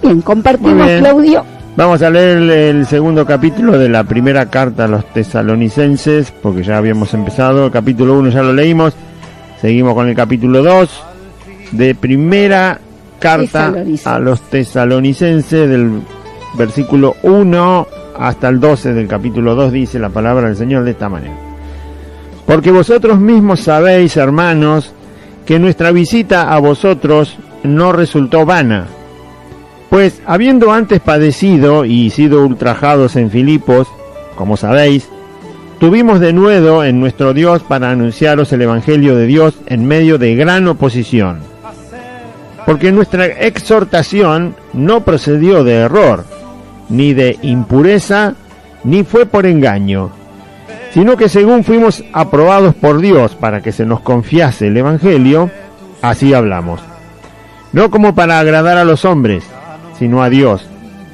Bien, compartimos, bien. Claudio. Vamos a leer el segundo capítulo de la primera carta a los tesalonicenses, porque ya habíamos empezado. El capítulo 1 ya lo leímos. Seguimos con el capítulo 2 de primera carta a los tesalonicenses, del versículo 1 hasta el 12 del capítulo 2, dice la palabra del Señor de esta manera. Porque vosotros mismos sabéis, hermanos, que nuestra visita a vosotros no resultó vana. Pues, habiendo antes padecido y sido ultrajados en Filipos, como sabéis, tuvimos denuedo en nuestro Dios para anunciaros el Evangelio de Dios en medio de gran oposición. Porque nuestra exhortación no procedió de error, ni de impureza, ni fue por engaño, sino que según fuimos aprobados por Dios para que se nos confiase el Evangelio, así hablamos. No como para agradar a los hombres, sino a Dios,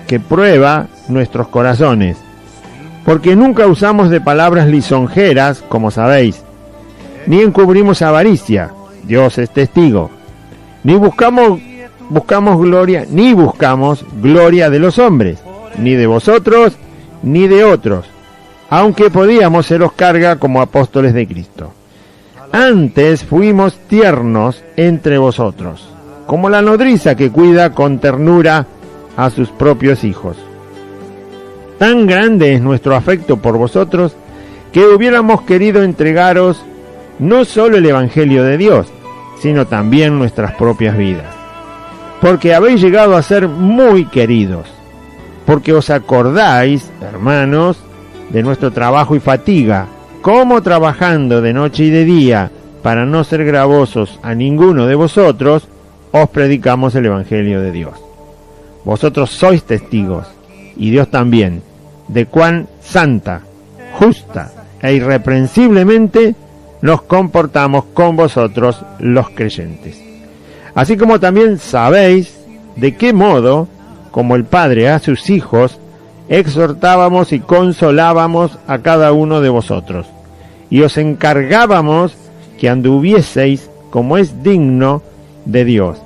que prueba nuestros corazones. Porque nunca usamos de palabras lisonjeras, como sabéis, ni encubrimos avaricia, Dios es testigo, ni buscamos gloria de los hombres, ni de vosotros, ni de otros, aunque podíamos seros carga como apóstoles de Cristo. Antes fuimos tiernos entre vosotros, como la nodriza que cuida con ternura a sus propios hijos. Tan grande es nuestro afecto por vosotros, que hubiéramos querido entregaros no solo el Evangelio de Dios, sino también nuestras propias vidas. Porque habéis llegado a ser muy queridos, porque os acordáis, hermanos, de nuestro trabajo y fatiga, como trabajando de noche y de día, para no ser gravosos a ninguno de vosotros, os predicamos el Evangelio de Dios. Vosotros sois testigos, y Dios también, de cuán santa, justa e irreprensiblemente nos comportamos con vosotros los creyentes. Así como también sabéis de qué modo, como el Padre a sus hijos, exhortábamos y consolábamos a cada uno de vosotros, y os encargábamos que anduvieseis como es digno de Dios,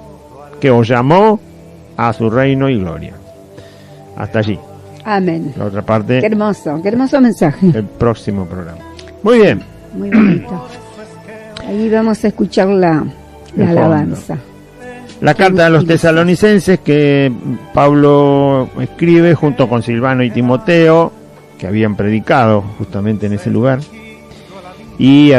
que os llamó a su reino y gloria. Hasta allí. Amén. La otra parte. Qué hermoso mensaje. El próximo programa. Muy bien. Muy bonito. Ahí vamos a escuchar la alabanza. La carta a los tesalonicenses que Pablo escribe junto con Silvano y Timoteo, que habían predicado justamente en ese lugar, y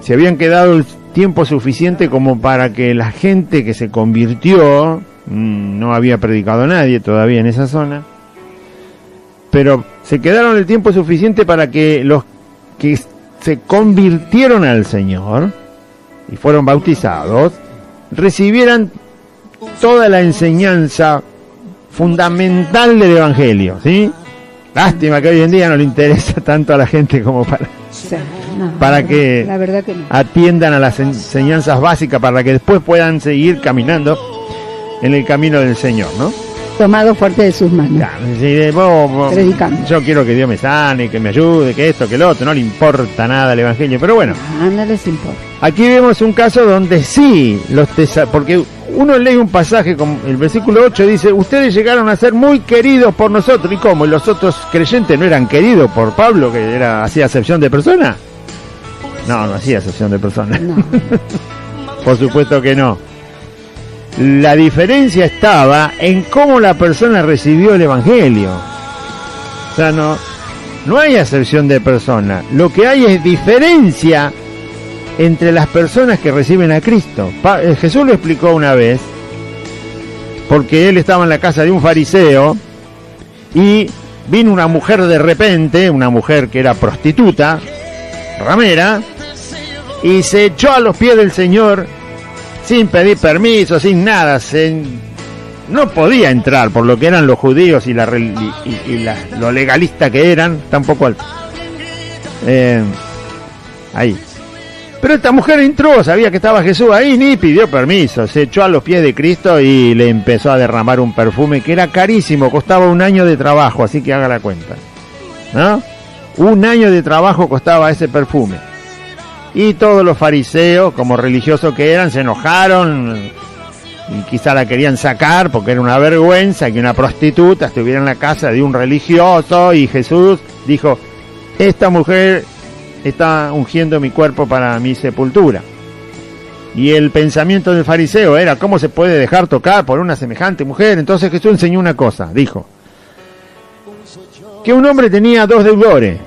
se habían quedado el tiempo suficiente como para que la gente que se convirtió, no había predicado nadie todavía en esa zona, pero se quedaron el tiempo suficiente para que los que se convirtieron al Señor y fueron bautizados recibieran toda la enseñanza fundamental del Evangelio, ¿sí? Lástima que hoy en día no le interesa tanto a la gente como para que, la verdad que no. Atiendan a las enseñanzas básicas para que después puedan seguir caminando en el camino del Señor, ¿no? Tomado fuerte de sus manos. Claro, predicando. Yo quiero que Dios me sane, que me ayude, que esto, que lo otro, no le importa nada el Evangelio, pero bueno. No les importa. Aquí vemos un caso donde sí, porque uno lee un pasaje, como el versículo 8 dice, ustedes llegaron a ser muy queridos por nosotros. ¿Y cómo? ¿Y los otros creyentes no eran queridos por Pablo, que hacía acepción de persona? No hacía acepción de persona. No. Por supuesto que no. La diferencia estaba en cómo la persona recibió el Evangelio. O sea, no hay acepción de persona. Lo que hay es diferencia entre las personas que reciben a Cristo. Jesús lo explicó una vez, porque él estaba en la casa de un fariseo y vino una mujer de repente, una mujer que era prostituta, ramera, y se echó a los pies del Señor sin pedir permiso, sin nada. No podía entrar por lo que eran los judíos y lo legalista que eran, tampoco ahí. Pero esta mujer entró, sabía que estaba Jesús ahí, ni pidió permiso, se echó a los pies de Cristo y le empezó a derramar un perfume que era carísimo, costaba 1 año de trabajo, así que haga la cuenta, ¿no? 1 año de trabajo costaba ese perfume. Y todos los fariseos, como religiosos que eran, se enojaron y quizá la querían sacar porque era una vergüenza que una prostituta estuviera en la casa de un religioso, y Jesús dijo: esta mujer está ungiendo mi cuerpo para mi sepultura. Y el pensamiento del fariseo era: ¿cómo se puede dejar tocar por una semejante mujer? Entonces Jesús enseñó una cosa, dijo que un hombre tenía 2 deudores.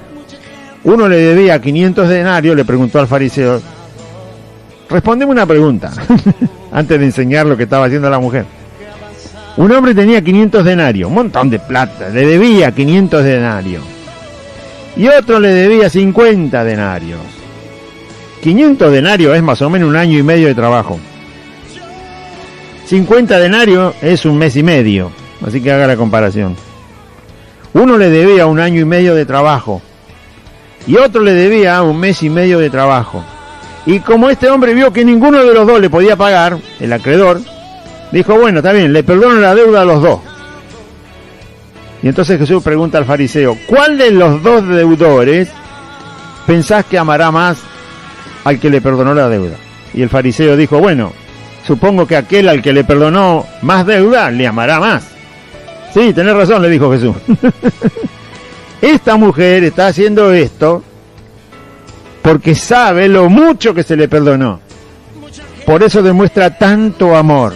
Uno le debía 500 denarios, le preguntó al fariseo: respondeme una pregunta, antes de enseñar lo que estaba haciendo la mujer. Un hombre tenía 500 denarios, un montón de plata, le debía 500 denarios. Y otro le debía 50 denarios. 500 denarios es más o menos 1 año y medio de trabajo. 50 denarios es 1 mes y medio, así que haga la comparación. Uno le debía 1 año y medio de trabajo, y otro le debía 1 mes y medio de trabajo. Y como este hombre vio que ninguno de los dos le podía pagar, el acreedor dijo: bueno, está bien, le perdono la deuda a los dos. Y entonces Jesús pregunta al fariseo: ¿cuál de los 2 deudores pensás que amará más al que le perdonó la deuda? Y el fariseo dijo: bueno, supongo que aquel al que le perdonó más deuda le amará más. Sí, tenés razón, le dijo Jesús. Esta mujer está haciendo esto porque sabe lo mucho que se le perdonó. Por eso demuestra tanto amor.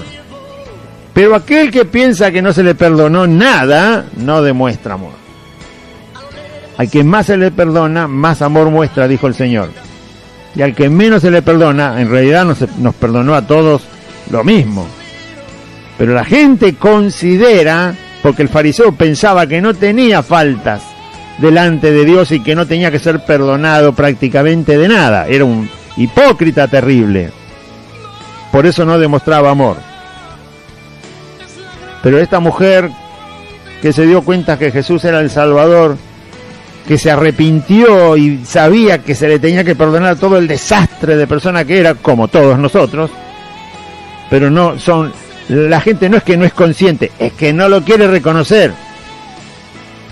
Pero aquel que piensa que no se le perdonó nada, no demuestra amor. Al que más se le perdona, más amor muestra, dijo el Señor. Y al que menos se le perdona, en realidad nos perdonó a todos lo mismo. Pero la gente considera, porque el fariseo pensaba que no tenía faltas delante de Dios y que no tenía que ser perdonado prácticamente de nada. Era un hipócrita terrible. Por eso no demostraba amor. Pero esta mujer que se dio cuenta que Jesús era el Salvador, que se arrepintió y sabía que se le tenía que perdonar todo el desastre de persona que era, como todos nosotros, pero no son, la gente no es que no es consciente, es que no lo quiere reconocer.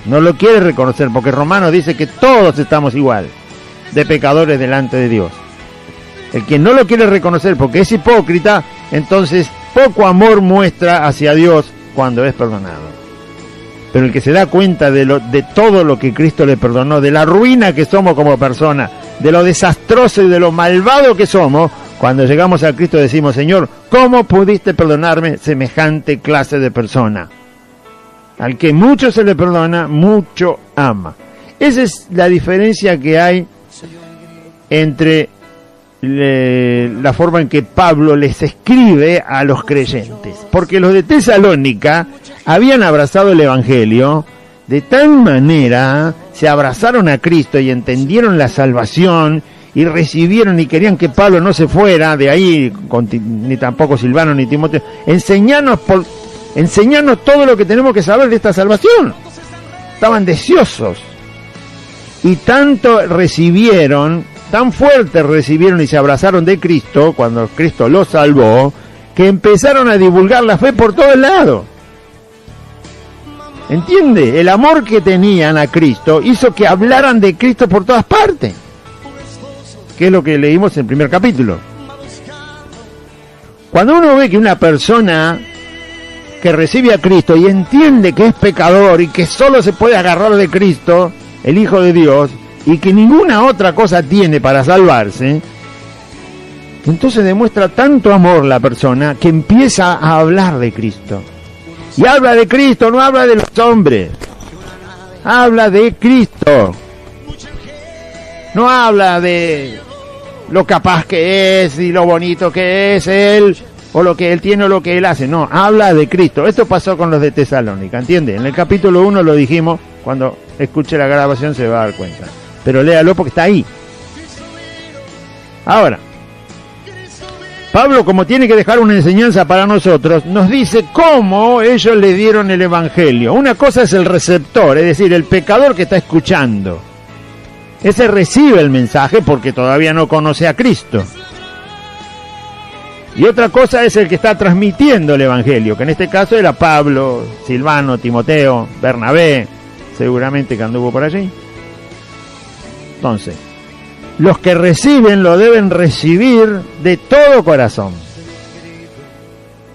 No lo quiere reconocer, porque Romanos dice que todos estamos igual, de pecadores delante de Dios. El que no lo quiere reconocer porque es hipócrita, entonces poco amor muestra hacia Dios cuando es perdonado. Pero el que se da cuenta de todo lo que Cristo le perdonó, de la ruina que somos como persona, de lo desastroso y de lo malvado que somos, cuando llegamos a Cristo decimos: Señor, ¿cómo pudiste perdonarme semejante clase de persona? Al que mucho se le perdona, mucho ama. Esa es la diferencia que hay entre la forma en que Pablo les escribe a los creyentes. Porque los de Tesalónica habían abrazado el Evangelio de tal manera, se abrazaron a Cristo y entendieron la salvación y recibieron y querían que Pablo no se fuera de ahí, ni tampoco Silvano ni Timoteo. Enseñarnos todo lo que tenemos que saber de esta salvación. Estaban deseosos. Y tanto recibieron, tan fuerte recibieron y se abrazaron de Cristo, cuando Cristo los salvó, que empezaron a divulgar la fe por todos lados. ¿Entiende? El amor que tenían a Cristo hizo que hablaran de Cristo por todas partes. Que es lo que leímos en el primer capítulo. Cuando uno ve que una persona que recibe a Cristo y entiende que es pecador y que solo se puede agarrar de Cristo, el Hijo de Dios, y que ninguna otra cosa tiene para salvarse, entonces demuestra tanto amor la persona que empieza a hablar de Cristo. Y habla de Cristo, no habla de los hombres. Habla de Cristo. No habla de lo capaz que es y lo bonito que es Él, o lo que Él tiene o lo que Él hace. No, habla de Cristo. Esto pasó con los de Tesalónica, ¿entiende? En el capítulo 1 lo dijimos, cuando escuche la grabación se va a dar cuenta. Pero léalo porque está ahí. Ahora, Pablo, como tiene que dejar una enseñanza para nosotros, nos dice cómo ellos le dieron el Evangelio. Una cosa es el receptor, es decir, el pecador que está escuchando. Ese recibe el mensaje porque todavía no conoce a Cristo. Y otra cosa es el que está transmitiendo el Evangelio, que en este caso era Pablo, Silvano, Timoteo, Bernabé, seguramente que anduvo por allí. Entonces, los que reciben lo deben recibir de todo corazón.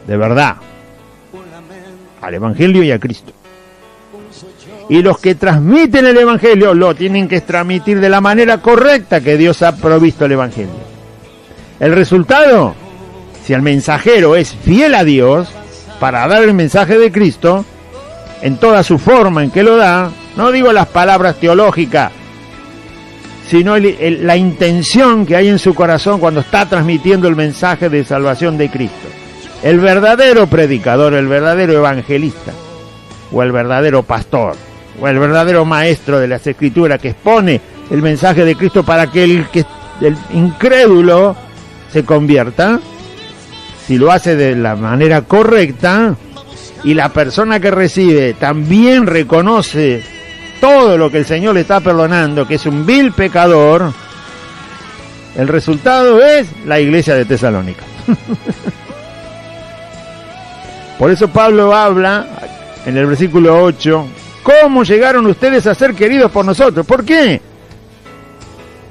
de verdad, al Evangelio y a Cristo. Y los que transmiten el Evangelio lo tienen que transmitir de la manera correcta que Dios ha provisto el Evangelio. El resultado, si el mensajero es fiel a Dios para dar el mensaje de Cristo, en toda su forma en que lo da, no digo las palabras teológicas, sino la intención que hay en su corazón cuando está transmitiendo el mensaje de salvación de Cristo. El verdadero predicador, el verdadero evangelista, o el verdadero pastor, o el verdadero maestro de las Escrituras que expone el mensaje de Cristo para que el incrédulo se convierta, si lo hace de la manera correcta, y la persona que recibe también reconoce todo lo que el Señor le está perdonando, que es un vil pecador, el resultado es la iglesia de Tesalónica. Por eso Pablo habla en el versículo 8, ¿cómo llegaron ustedes a ser queridos por nosotros? ¿Por qué?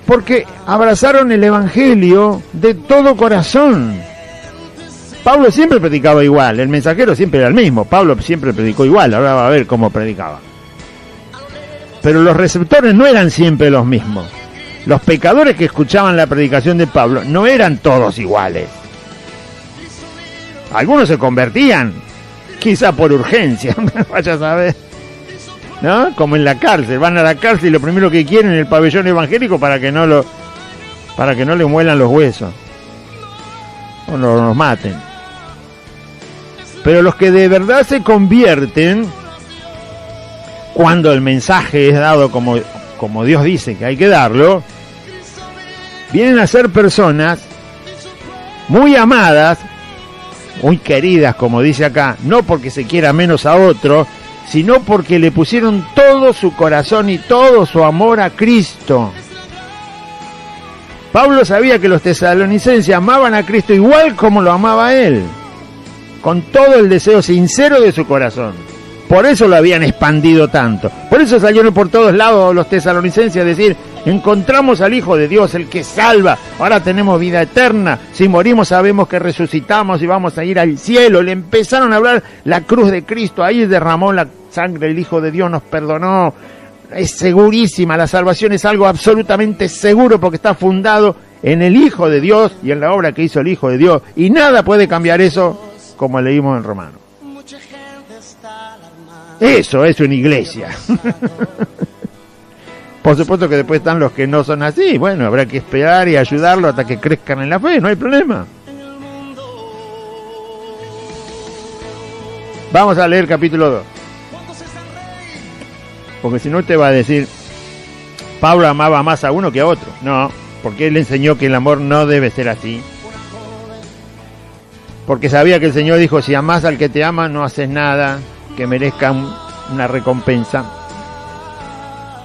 Porque abrazaron el Evangelio de todo corazón. Pablo siempre predicaba igual, el mensajero siempre era el mismo, Pablo siempre predicó igual, ahora va a ver cómo predicaba. Pero los receptores no eran siempre los mismos. Los pecadores que escuchaban la predicación de Pablo no eran todos iguales. Algunos se convertían, quizá por urgencia, vaya a saber, ¿no? Como en la cárcel, van a la cárcel y lo primero que quieren es el pabellón evangélico para que no le muelan los huesos o no los maten. Pero los que de verdad se convierten, cuando el mensaje es dado como Dios dice que hay que darlo, vienen a ser personas muy amadas, muy queridas, como dice acá, no porque se quiera menos a otro, sino porque le pusieron todo su corazón y todo su amor a Cristo. Pablo sabía que los tesalonicenses amaban a Cristo igual como lo amaba él, con todo el deseo sincero de su corazón. Por eso lo habían expandido tanto. Por eso salieron por todos lados los tesalonicenses a decir, encontramos al Hijo de Dios, el que salva, ahora tenemos vida eterna, si morimos sabemos que resucitamos y vamos a ir al cielo. Le empezaron a hablar la cruz de Cristo, ahí derramó la sangre, el Hijo de Dios nos perdonó. Es segurísima, la salvación es algo absolutamente seguro porque está fundado en el Hijo de Dios y en la obra que hizo el Hijo de Dios. Y nada puede cambiar eso, como leímos en Romanos. Eso es una iglesia. Por supuesto que después están los que no son así. Bueno, habrá que esperar y ayudarlos hasta que crezcan en la fe, no hay problema. Vamos a leer capítulo 2. Porque si no te va a decir, Pablo amaba más a uno que a otro. No, porque él enseñó que el amor no debe ser así. Porque sabía que el Señor dijo, si amás al que te ama, no haces nada que merezca una recompensa.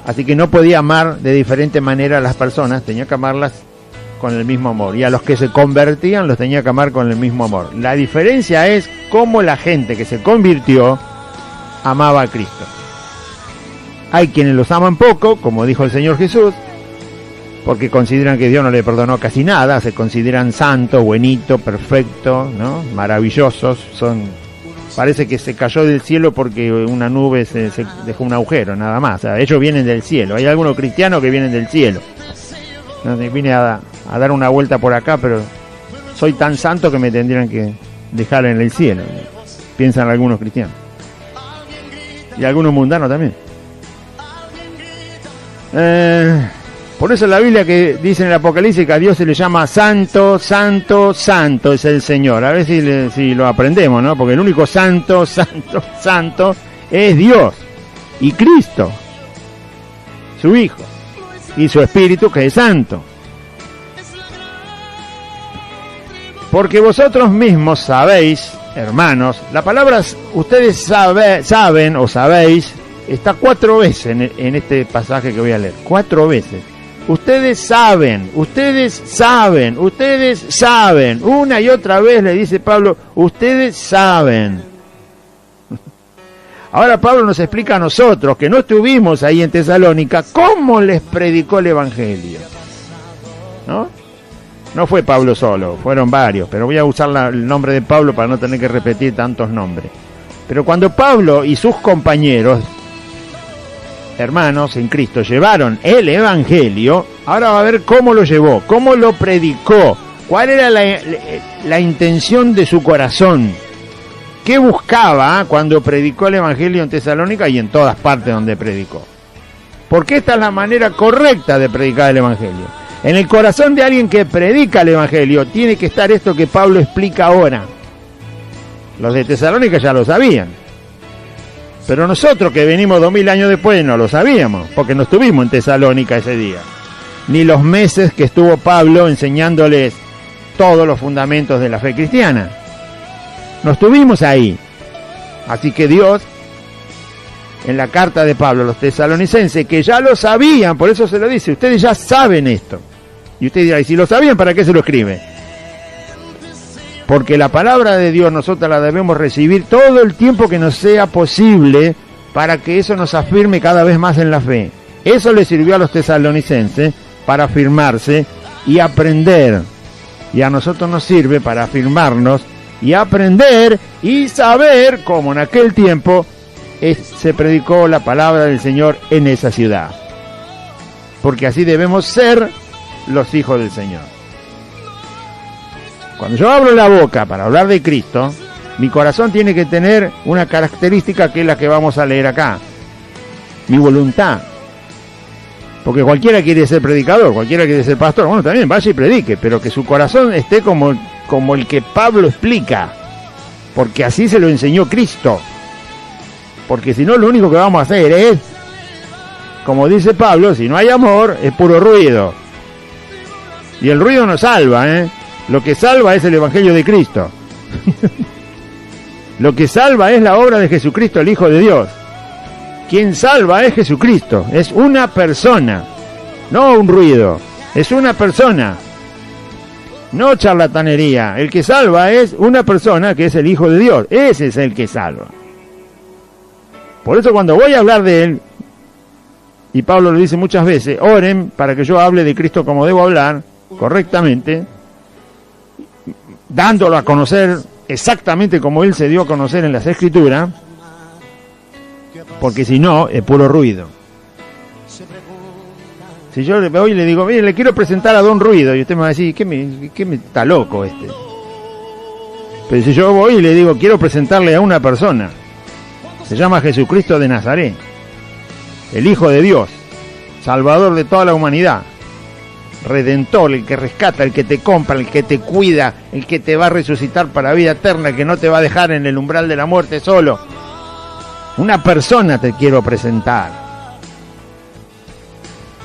Así que no podía amar de diferente manera a las personas, tenía que amarlas con el mismo amor. Y a los que se convertían los tenía que amar con el mismo amor. La diferencia es cómo la gente que se convirtió amaba a Cristo. Hay quienes los aman poco, como dijo el Señor Jesús, porque consideran que Dios no le perdonó casi nada, se consideran santos, buenitos, perfectos, ¿no? Maravillosos, parece que se cayó del cielo porque una nube se dejó un agujero, nada más. O sea, ellos vienen del cielo. Hay algunos cristianos que vienen del cielo. ¿No? Vine a dar una vuelta por acá, pero soy tan santo que me tendrían que dejar en el cielo. Piensan algunos cristianos. Y algunos mundanos también. Por eso la Biblia que dice en el Apocalipsis que a Dios se le llama santo, santo, santo es el Señor. A ver si lo aprendemos, ¿no? Porque el único santo, santo, santo es Dios y Cristo, su Hijo, y su Espíritu que es santo. Porque vosotros mismos sabéis, hermanos, la palabra ustedes saben o sabéis, está 4 veces en este pasaje que voy a leer, 4 veces. Ustedes saben, una y otra vez le dice Pablo, ustedes saben. Ahora Pablo nos explica a nosotros, que no estuvimos ahí en Tesalónica, cómo les predicó el Evangelio, ¿no? No fue Pablo solo, fueron varios, pero voy a usar el nombre de Pablo para no tener que repetir tantos nombres. Pero cuando Pablo y sus compañeros, hermanos en Cristo, llevaron el Evangelio, ahora va a ver cómo lo llevó, cómo lo predicó, cuál era la intención de su corazón, qué buscaba cuando predicó el Evangelio en Tesalónica y en todas partes donde predicó. Porque esta es la manera correcta de predicar el Evangelio. En el corazón de alguien que predica el Evangelio tiene que estar esto que Pablo explica ahora. Los de Tesalónica ya lo sabían. Pero nosotros que venimos 2000 años después no lo sabíamos, porque no estuvimos en Tesalónica ese día. Ni los meses que estuvo Pablo enseñándoles todos los fundamentos de la fe cristiana. No estuvimos ahí. Así que Dios, en la carta de Pablo a los tesalonicenses, que ya lo sabían, por eso se lo dice, ustedes ya saben esto. Y usted dirá, ¿y si lo sabían, para qué se lo escribe? Porque la palabra de Dios nosotros la debemos recibir todo el tiempo que nos sea posible para que eso nos afirme cada vez más en la fe. Eso le sirvió a los tesalonicenses para afirmarse y aprender. Y a nosotros nos sirve para afirmarnos y aprender y saber cómo en aquel tiempo se predicó la palabra del Señor en esa ciudad. Porque así debemos ser los hijos del Señor. Cuando yo abro la boca para hablar de Cristo, mi corazón tiene que tener una característica que es la que vamos a leer acá. Mi voluntad. Porque cualquiera quiere ser predicador, cualquiera quiere ser pastor. Bueno, también vaya y predique, pero que su corazón esté como el que Pablo explica. Porque así se lo enseñó Cristo. Porque si no, lo único que vamos a hacer es, como dice Pablo, si no hay amor, es puro ruido. Y el ruido no salva, ¿eh? Lo que salva es el Evangelio de Cristo. Lo que salva es la obra de Jesucristo, el Hijo de Dios. Quien salva es Jesucristo, es una persona, no un ruido, es una persona, no charlatanería. El que salva es una persona que es el Hijo de Dios, ese es el que salva. Por eso cuando voy a hablar de él, y Pablo lo dice muchas veces, oren para que yo hable de Cristo como debo hablar, correctamente, dándolo a conocer exactamente como él se dio a conocer en las Escrituras, porque si no, es puro ruido. Si yo hoy le digo, mire, le quiero presentar a Don Ruido, y usted me va a decir, ¿qué me está loco este? Pero si yo voy y le digo, quiero presentarle a una persona, se llama Jesucristo de Nazaret, el Hijo de Dios, Salvador de toda la humanidad, Redentor, el que rescata, el que te compra, el que te cuida, el que te va a resucitar para vida eterna, el que no te va a dejar en el umbral de la muerte solo. Una persona te quiero presentar.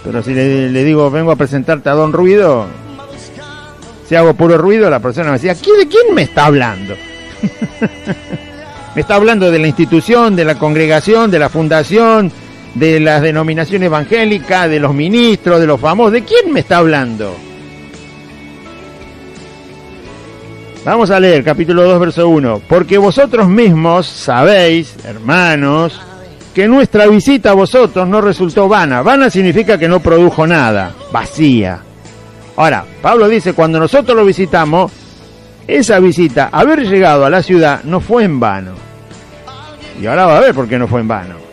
Pero si le digo, vengo a presentarte a Don Ruido, si hago puro ruido, la persona me decía, ¿de quién me está hablando? Me está hablando de la institución, de la congregación, de la fundación, de las denominaciones evangélicas, de los ministros, de los famosos. ¿De quién me está hablando? Vamos a leer capítulo 2, verso 1. Porque vosotros mismos sabéis, hermanos, que nuestra visita a vosotros no resultó vana. Vana significa que no produjo nada, vacía. Ahora, Pablo dice, cuando nosotros lo visitamos, esa visita, haber llegado a la ciudad, no fue en vano. Y ahora va a ver por qué no fue en vano.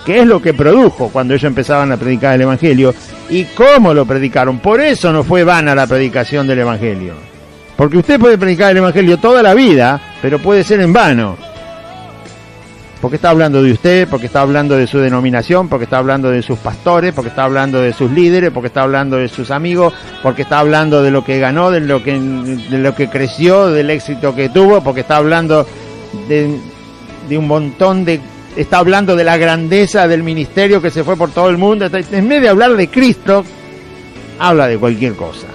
¿Qué es lo que produjo cuando ellos empezaban a predicar el Evangelio? ¿Y cómo lo predicaron? Por eso no fue vana la predicación del Evangelio. Porque usted puede predicar el Evangelio toda la vida, pero puede ser en vano. Porque está hablando de usted, porque está hablando de su denominación, porque está hablando de sus pastores, porque está hablando de sus líderes, porque está hablando de sus amigos, porque está hablando de lo que ganó, de lo que creció, del éxito que tuvo, porque está hablando de un montón de... Está hablando de la grandeza del ministerio que se fue por todo el mundo. En vez de hablar de Cristo, habla de cualquier cosa.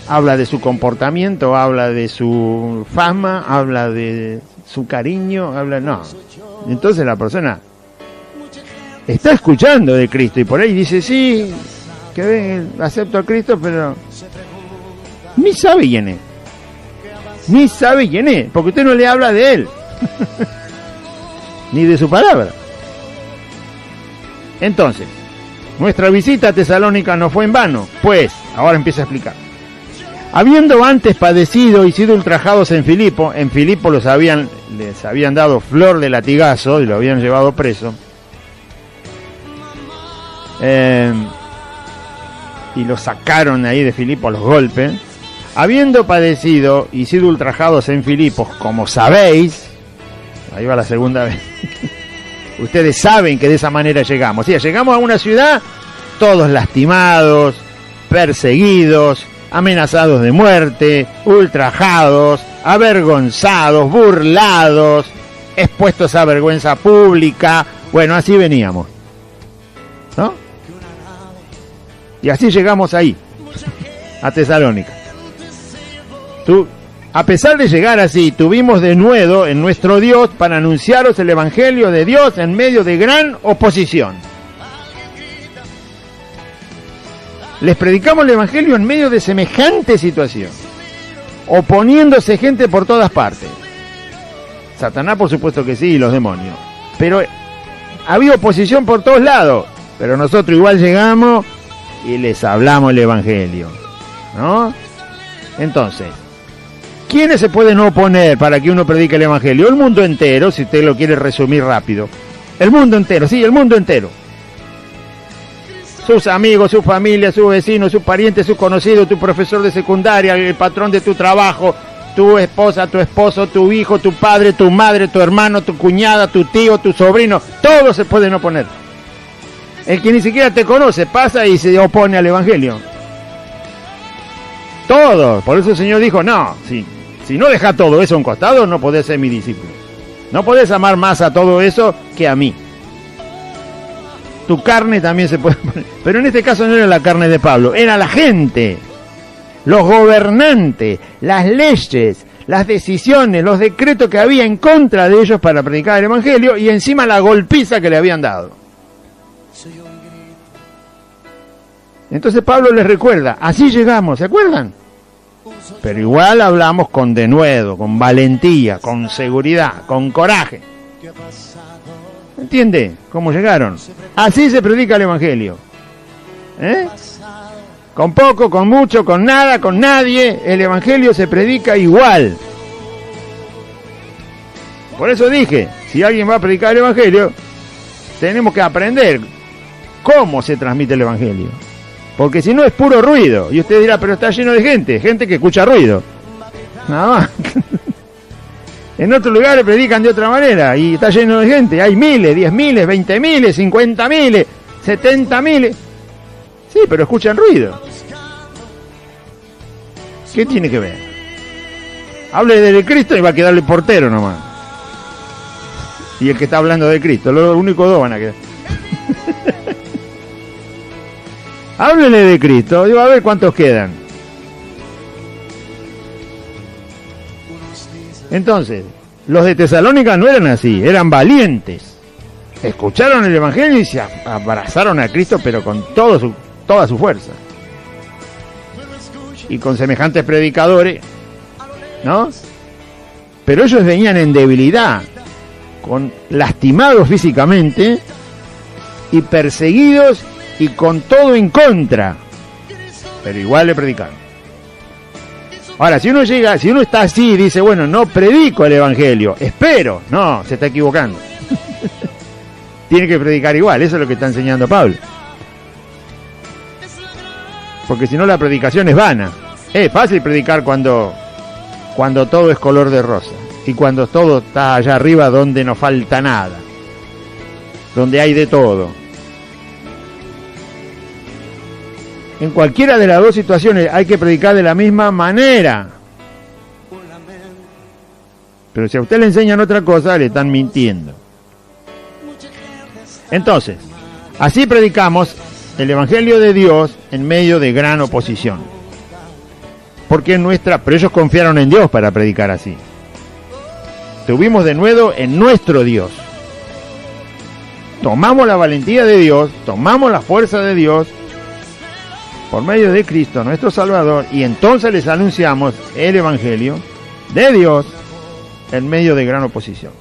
Habla de su comportamiento, habla de su fama, habla de su cariño, no. Entonces la persona está escuchando de Cristo y por ahí dice, sí, que acepto a Cristo, pero ni sabe quién es. Ni sabe quién es, porque usted no le habla de él. Ni de su palabra. Entonces, nuestra visita a Tesalónica no fue en vano, pues, ahora empieza a explicar. Habiendo antes padecido y sido ultrajados en Filipo les habían dado flor de latigazo y lo habían llevado preso, y lo sacaron ahí de Filipo a los golpes. Habiendo padecido y sido ultrajados en Filipos, como sabéis, ahí va la segunda vez, ustedes saben que de esa manera llegamos. Sí, llegamos a una ciudad todos lastimados, perseguidos, amenazados de muerte, ultrajados, avergonzados, burlados, expuestos a vergüenza pública. Bueno, así veníamos, ¿no? Y así llegamos ahí, a Tesalónica. A pesar de llegar así, tuvimos denuedo en nuestro Dios para anunciaros el Evangelio de Dios en medio de gran oposición. Les predicamos el Evangelio en medio de semejante situación, oponiéndose gente por todas partes. Satanás, por supuesto que sí, y los demonios. Pero había oposición por todos lados. Pero nosotros igual llegamos y les hablamos el Evangelio, ¿no? Entonces, ¿quiénes se pueden oponer para que uno predique el Evangelio? El mundo entero, si usted lo quiere resumir rápido. El mundo entero, sí, el mundo entero. Sus amigos, su familia, sus vecinos, sus parientes, sus conocidos, tu profesor de secundaria, el patrón de tu trabajo, tu esposa, tu esposo, tu hijo, tu padre, tu madre, tu hermano, tu cuñada, tu tío, tu sobrino. Todos se pueden oponer. El que ni siquiera te conoce pasa y se opone al Evangelio. Todos. Por eso el Señor dijo, no, si no dejas todo eso a un costado, no podés ser mi discípulo. No podés amar más a todo eso que a mí. Tu carne también se puede poner. Pero en este caso no era la carne de Pablo, era la gente, los gobernantes, las leyes, las decisiones, los decretos que había en contra de ellos para predicar el Evangelio, y encima la golpiza que le habían dado. Entonces Pablo les recuerda, así llegamos, ¿se acuerdan? Pero igual hablamos con denuedo, con valentía, con seguridad, con coraje. ¿Entiende cómo llegaron? Así se predica el Evangelio. Con poco, con mucho, con nada, con nadie, el Evangelio se predica igual. Por eso dije, si alguien va a predicar el Evangelio, tenemos que aprender cómo se transmite el Evangelio. Porque si no es puro ruido. Y usted dirá, pero está lleno de gente que escucha ruido. Nada más. En otros lugares predican de otra manera y está lleno de gente. Hay miles, 10.000, 20.000, 50.000, 70.000. Sí, pero escuchan ruido. ¿Qué tiene que ver? Hable de Cristo y va a quedarle portero nomás. Y el que está hablando de Cristo, los únicos dos van a quedar. Háblele de Cristo y va a ver cuántos quedan. Entonces, los de Tesalónica no eran así, eran valientes. Escucharon el Evangelio y se abrazaron a Cristo, pero con toda su fuerza. Y con semejantes predicadores, ¿no? Pero ellos venían en debilidad, lastimados físicamente y perseguidos y con todo en contra. Pero igual le predicaron. Ahora, si uno está así y dice, bueno, no predico el Evangelio, espero, no, se está equivocando. Tiene que predicar igual, eso es lo que está enseñando Pablo. Porque si no la predicación es vana. Es fácil predicar cuando todo es color de rosa y cuando todo está allá arriba donde no falta nada, donde hay de todo. En cualquiera de las dos situaciones hay que predicar de la misma manera. Pero si a usted le enseñan otra cosa, le están mintiendo. Entonces, así predicamos el Evangelio de Dios en medio de gran oposición. Pero ellos confiaron en Dios para predicar así. Tuvimos denuedo en nuestro Dios. Tomamos la valentía de Dios, tomamos la fuerza de Dios, por medio de Cristo, nuestro Salvador, y entonces les anunciamos el Evangelio de Dios en medio de gran oposición.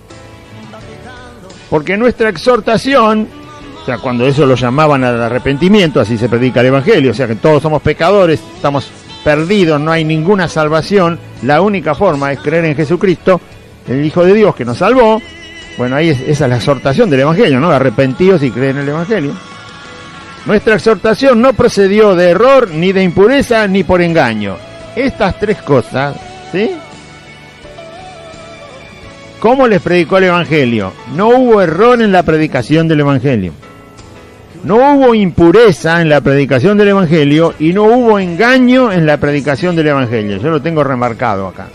Porque nuestra exhortación, o sea, cuando eso lo llamaban al arrepentimiento, así se predica el Evangelio, o sea que todos somos pecadores, estamos perdidos, no hay ninguna salvación, la única forma es creer en Jesucristo, el Hijo de Dios que nos salvó. Bueno, ahí esa es la exhortación del Evangelio, ¿no? Arrepentidos y creen en el Evangelio. Nuestra exhortación no procedió de error, ni de impureza, ni por engaño. Estas tres cosas, ¿sí? ¿Cómo les predicó el Evangelio? No hubo error en la predicación del Evangelio. No hubo impureza en la predicación del Evangelio y no hubo engaño en la predicación del Evangelio. Yo lo tengo remarcado acá.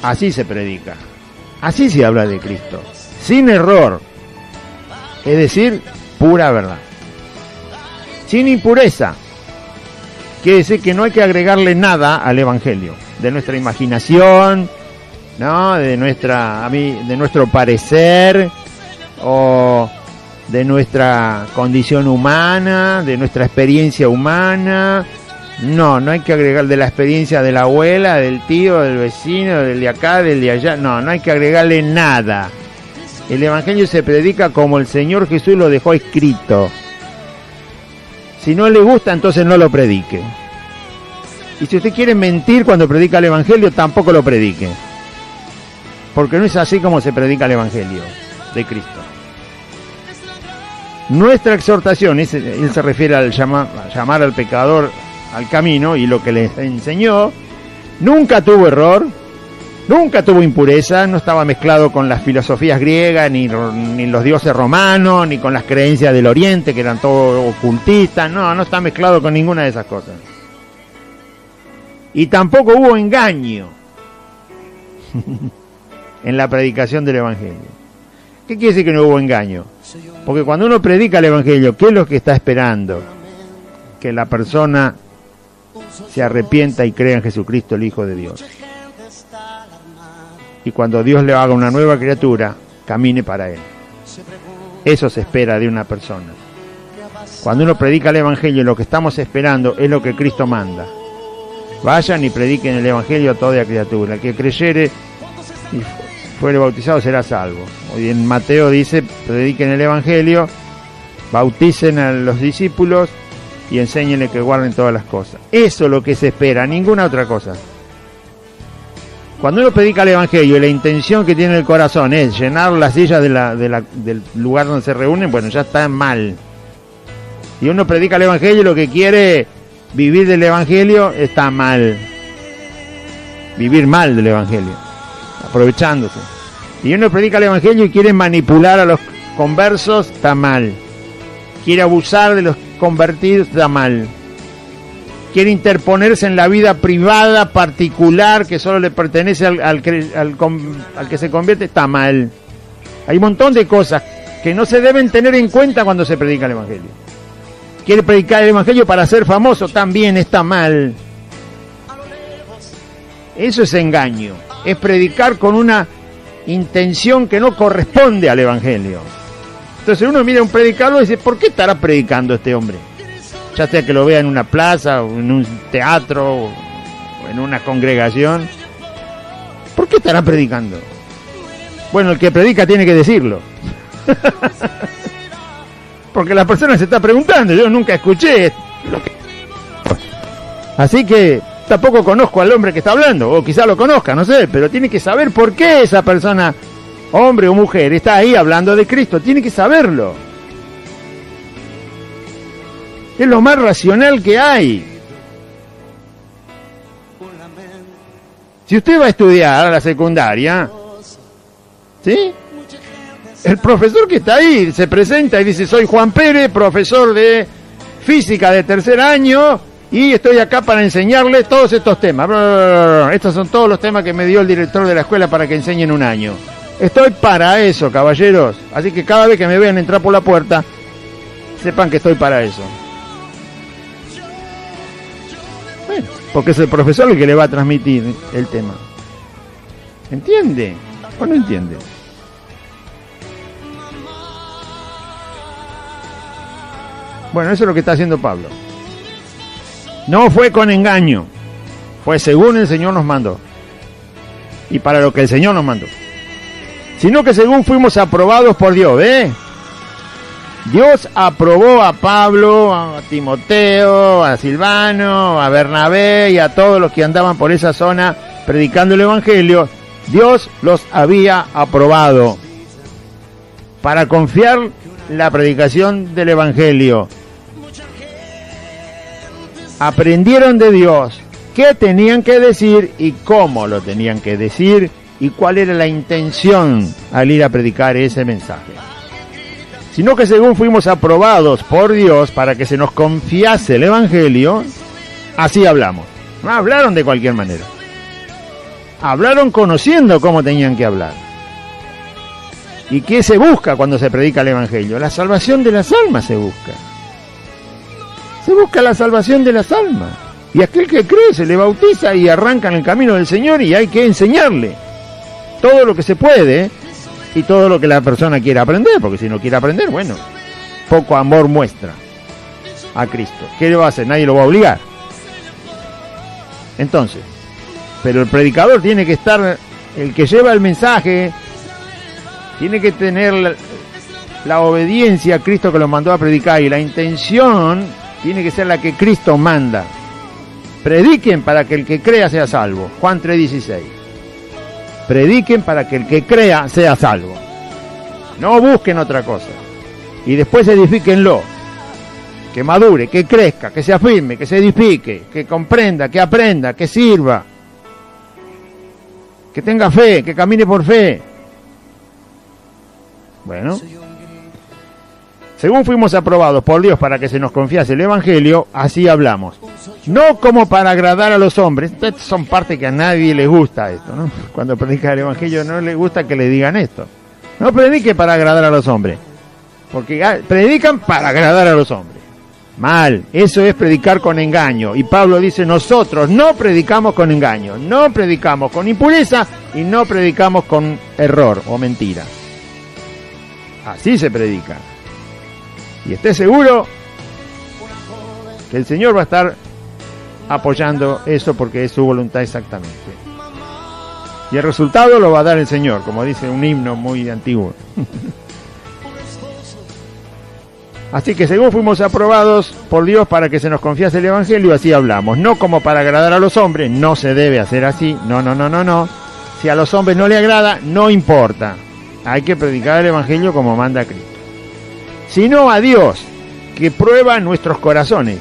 Así se predica. Así se habla de Cristo. Sin error. Es decir, pura verdad. Sin impureza. Quiere decir que no hay que agregarle nada al Evangelio. De nuestra imaginación, ¿no? De nuestro parecer, o de nuestra condición humana, de nuestra experiencia humana. No hay que agregar de la experiencia de la abuela, del tío, del vecino, del de acá, del de allá. No hay que agregarle nada. El Evangelio se predica como el Señor Jesús lo dejó escrito. Si no le gusta, entonces no lo predique. Y si usted quiere mentir cuando predica el Evangelio, tampoco lo predique. Porque no es así como se predica el Evangelio de Cristo. Nuestra exhortación, él se refiere al llamar al pecador al camino, y lo que les enseñó, nunca tuvo error, nunca tuvo impureza, no estaba mezclado con las filosofías griegas, ni los dioses romanos, ni con las creencias del Oriente, que eran todo ocultistas. No está mezclado con ninguna de esas cosas. Y tampoco hubo engaño en la predicación del Evangelio. ¿Qué quiere decir que no hubo engaño? Porque cuando uno predica el Evangelio, ¿qué es lo que está esperando? Que la persona se arrepienta y crea en Jesucristo, el Hijo de Dios. Y cuando Dios le haga una nueva criatura, camine para Él. Eso se espera de una persona. Cuando uno predica el Evangelio, lo que estamos esperando es lo que Cristo manda. Vayan y prediquen el Evangelio a toda criatura. El que creyere y fuere bautizado será salvo. Hoy en Mateo dice, prediquen el Evangelio, bauticen a los discípulos y enséñenle que guarden todas las cosas. Eso es lo que se espera, ninguna otra cosa. Cuando uno predica el Evangelio y la intención que tiene el corazón es llenar las sillas del lugar donde se reúnen, bueno, ya está mal. Y uno predica el Evangelio y lo que quiere vivir del Evangelio, está mal. Vivir mal del Evangelio, aprovechándose. Y uno predica el Evangelio y quiere manipular a los conversos, está mal. Quiere abusar de los convertidos, está mal. Quiere interponerse en la vida privada, particular, que solo le pertenece al que se convierte, está mal. Hay un montón de cosas que no se deben tener en cuenta cuando se predica el Evangelio. Quiere predicar el Evangelio para ser famoso, también está mal. Eso es engaño. Es predicar con una intención que no corresponde al Evangelio. Entonces uno mira a un predicador y dice, ¿por qué estará predicando este hombre? Ya sea que lo vea en una plaza, o en un teatro, o en una congregación. ¿Por qué estará predicando? Bueno, el que predica tiene que decirlo. Porque la persona se está preguntando, yo nunca escuché. Así que tampoco conozco al hombre que está hablando, o quizá lo conozca, no sé, pero tiene que saber por qué esa persona, hombre o mujer, está ahí hablando de Cristo, tiene que saberlo. Es lo más racional que hay. Si usted va a estudiar a la secundaria, ¿sí? El profesor que está ahí se presenta y dice, soy Juan Pérez, profesor de física de tercer año, y estoy acá para enseñarles todos estos temas. Estos son todos los temas que me dio el director de la escuela para que enseñen un año. Estoy para eso, caballeros. Así que cada vez que me vean entrar por la puerta, sepan que estoy para eso. Bueno, porque es el profesor el que le va a transmitir el tema. ¿Entiende o no entiende? Bueno, eso es lo que está haciendo Pablo. No fue con engaño, fue según el Señor nos mandó y para lo que el Señor nos mandó, sino que según fuimos aprobados por Dios, Dios aprobó a Pablo, a Timoteo, a Silvano, a Bernabé y a todos los que andaban por esa zona predicando el Evangelio. Dios los había aprobado para confiar la predicación del Evangelio. Aprendieron de Dios qué tenían que decir y cómo lo tenían que decir y cuál era la intención al ir a predicar ese mensaje. Sino que según fuimos aprobados por Dios para que se nos confiase el Evangelio, así hablamos. No hablaron de cualquier manera. Hablaron conociendo cómo tenían que hablar. ¿Y qué se busca cuando se predica el Evangelio? La salvación de las almas se busca. Se busca la salvación de las almas. Y aquel que cree se le bautiza y arranca en el camino del Señor y hay que enseñarle todo lo que se puede y todo lo que la persona quiera aprender, porque si no quiere aprender, bueno, poco amor muestra a Cristo. ¿Qué le va a hacer? Nadie lo va a obligar. Entonces, pero el predicador tiene que estar, el que lleva el mensaje, tiene que tener la obediencia a Cristo que lo mandó a predicar, y la intención tiene que ser la que Cristo manda. Prediquen para que el que crea sea salvo. Juan 3:16. Prediquen para que el que crea sea salvo. No busquen otra cosa. Y después edifíquenlo. Que madure, que crezca, que se afirme, que se edifique, que comprenda, que aprenda, que sirva. Que tenga fe, que camine por fe. Bueno. Según fuimos aprobados por Dios para que se nos confiase el Evangelio, así hablamos. No como para agradar a los hombres. Estas son partes que a nadie le gusta esto, ¿no? Cuando predica el Evangelio no le gusta que le digan esto. No predique para agradar a los hombres. Porque predican para agradar a los hombres. Mal. Eso es predicar con engaño. Y Pablo dice, nosotros no predicamos con engaño. No predicamos con impureza y no predicamos con error o mentira. Así se predica. Y esté seguro que el Señor va a estar apoyando eso porque es su voluntad exactamente. Y el resultado lo va a dar el Señor, como dice un himno muy antiguo. Así que según fuimos aprobados por Dios para que se nos confiase el Evangelio, así hablamos. No como para agradar a los hombres, no se debe hacer así. No. Si a los hombres no le agrada, no importa. Hay que predicar el Evangelio como manda Cristo. Sino a Dios, que prueba nuestros corazones.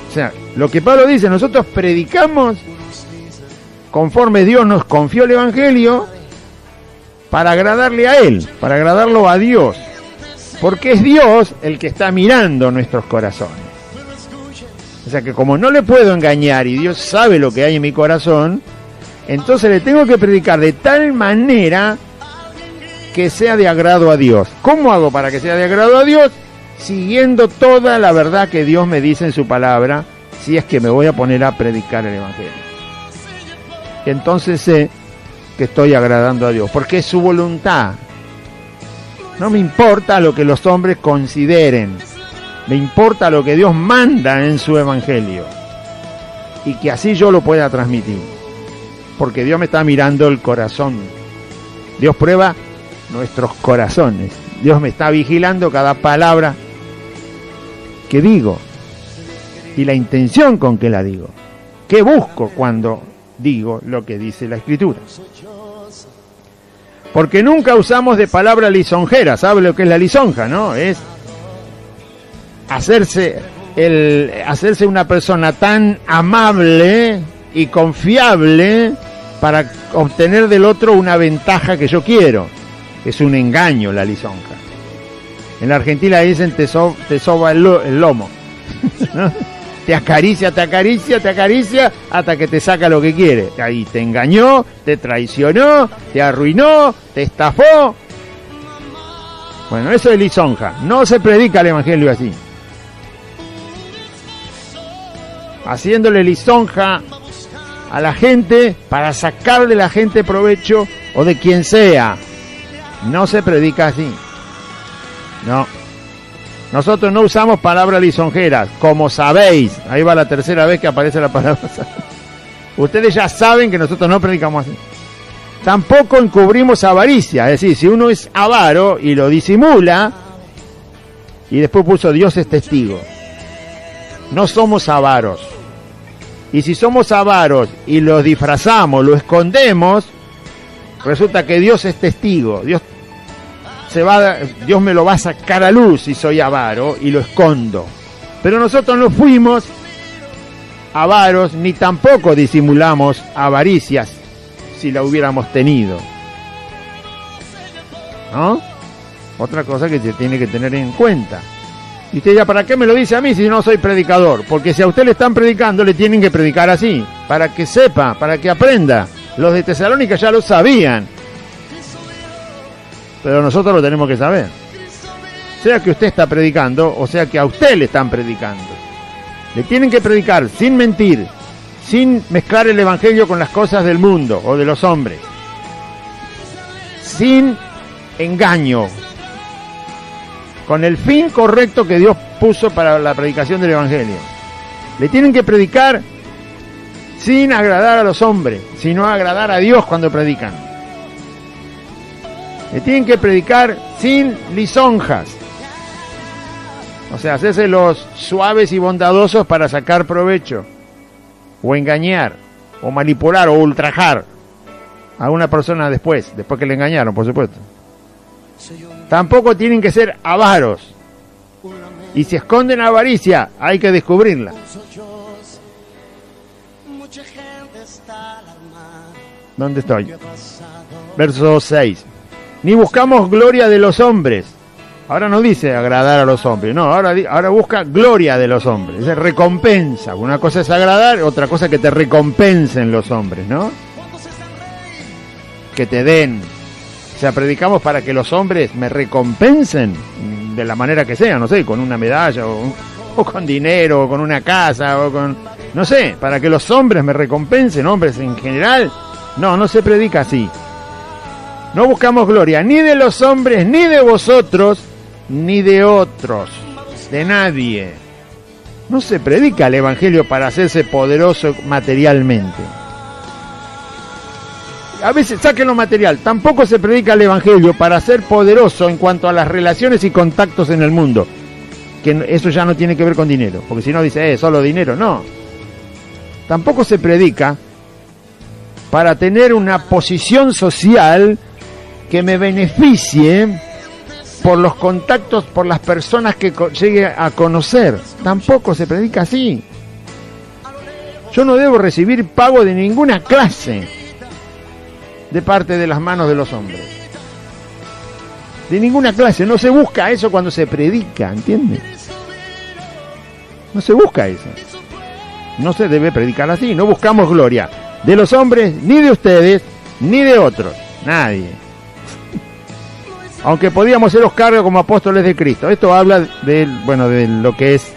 O sea, lo que Pablo dice, nosotros predicamos conforme Dios nos confió el Evangelio para agradarle a Él, para agradarlo a Dios. Porque es Dios el que está mirando nuestros corazones. O sea que como no le puedo engañar y Dios sabe lo que hay en mi corazón, entonces le tengo que predicar de tal manera que sea de agrado a Dios. ¿Cómo hago para que sea de agrado a Dios? Siguiendo toda la verdad que Dios me dice en su palabra, si es que me voy a poner a predicar el Evangelio. Entonces sé que estoy agradando a Dios, porque es su voluntad. No me importa lo que los hombres consideren, me importa lo que Dios manda en su Evangelio, y que así yo lo pueda transmitir, porque Dios me está mirando el corazón. Dios prueba nuestros corazones. Dios me está vigilando cada palabra que digo y la intención con que la digo. ¿Qué busco cuando digo lo que dice la Escritura? Porque nunca usamos de palabra lisonjera. ¿Sabe lo que es la lisonja, no? Es hacerse una persona tan amable y confiable para obtener del otro una ventaja que yo quiero. Es un engaño la lisonja. En la Argentina dicen te soba el lomo. ¿No? Te acaricia hasta que te saca lo que quiere. Ahí te engañó, te traicionó, te arruinó, te estafó. Bueno, eso es lisonja. No se predica el Evangelio así. Haciéndole lisonja a la gente para sacar de la gente provecho o de quien sea. No se predica así. No. Nosotros no usamos palabras lisonjeras, como sabéis. Ahí va la tercera vez que aparece la palabra. Ustedes ya saben que nosotros no predicamos así. Tampoco encubrimos avaricia. Es decir, si uno es avaro y lo disimula, Y después puso Dios es testigo. No somos avaros. Y si somos avaros y lo disfrazamos, lo escondemos, resulta que Dios es testigo. Dios me lo va a sacar a luz si soy avaro y lo escondo. Pero nosotros no fuimos avaros ni tampoco disimulamos avaricias si la hubiéramos tenido, ¿no? Otra cosa que se tiene que tener en cuenta. Y usted ya, ¿para qué me lo dice a mí si no soy predicador? Porque si a usted le están predicando, le tienen que predicar así, para que sepa, para que aprenda. Los de Tesalónica ya lo sabían, pero nosotros lo tenemos que saber. Sea que usted está predicando, o sea que a usted le están predicando. Le tienen que predicar sin mentir, sin mezclar el evangelio con las cosas del mundo o de los hombres, sin engaño, con el fin correcto que Dios puso para la predicación del evangelio. Le tienen que predicar sin agradar a los hombres, sino agradar a Dios cuando predican. Le tienen que predicar sin lisonjas, o sea, hacerse los suaves y bondadosos para sacar provecho, o engañar, o manipular, o ultrajar a una persona después que le engañaron, por supuesto. Tampoco tienen que ser avaros, y si esconden avaricia, hay que descubrirla. ¿Dónde estoy? Verso 6. Ni buscamos gloria de los hombres. Ahora no dice agradar a los hombres, no, ahora busca gloria de los hombres, es recompensa. Una cosa es agradar, otra cosa es que te recompensen los hombres, ¿no? Que te den. O sea, predicamos para que los hombres me recompensen de la manera que sea, no sé, con una medalla o con dinero, o con una casa, o con... no sé, para que los hombres me recompensen, hombres en general. No se predica así. No buscamos gloria ni de los hombres, ni de vosotros, ni de otros, de nadie. No se predica el evangelio para hacerse poderoso materialmente. A veces saquen lo material. Tampoco se predica el evangelio para ser poderoso en cuanto a las relaciones y contactos en el mundo. Que eso ya no tiene que ver con dinero, porque si no dice, solo dinero. No. Tampoco se predica para tener una posición social que me beneficie por los contactos, por las personas que llegue a conocer. Tampoco se predica así. Yo no debo recibir pago de ninguna clase de parte de las manos de los hombres. De ninguna clase. No se busca eso cuando se predica, ¿entiendes? No se busca eso. No se debe predicar así. No buscamos gloria de los hombres, ni de ustedes, ni de otros. Nadie. Aunque podíamos seros cargo como apóstoles de Cristo. Esto habla de lo que es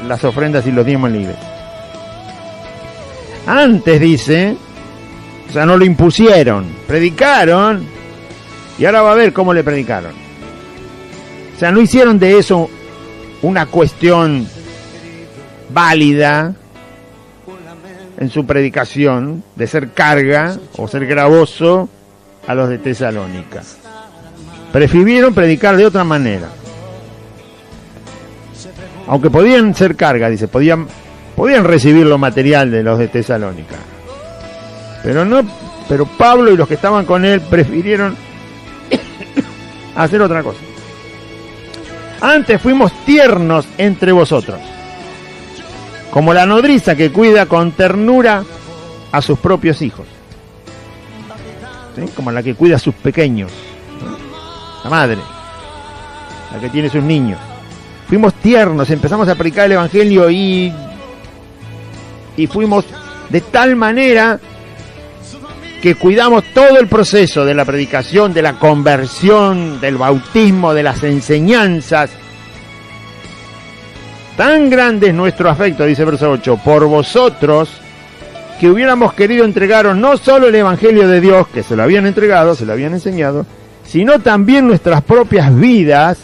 las ofrendas y los diezmos libres. Antes dice, o sea, no lo impusieron, predicaron, y ahora va a ver cómo le predicaron. O sea, no hicieron de eso una cuestión válida en su predicación, de ser carga o ser gravoso a los de Tesalónica. Prefirieron predicar de otra manera. Aunque podían ser carga, dice, podían recibir lo material de los de Tesalónica. Pero Pablo y los que estaban con él prefirieron hacer otra cosa. Antes fuimos tiernos entre vosotros, como la nodriza que cuida con ternura a sus propios hijos, ¿sí? Como la que cuida a sus pequeños, ¿no? La madre, la que tiene sus niños. Fuimos tiernos, empezamos a predicar el evangelio y fuimos de tal manera que cuidamos todo el proceso de la predicación, de la conversión, del bautismo, de las enseñanzas. Tan grande es nuestro afecto, dice verso 8, por vosotros, que hubiéramos querido entregaros no solo el evangelio de Dios, que se lo habían entregado, se lo habían enseñado, sino también nuestras propias vidas,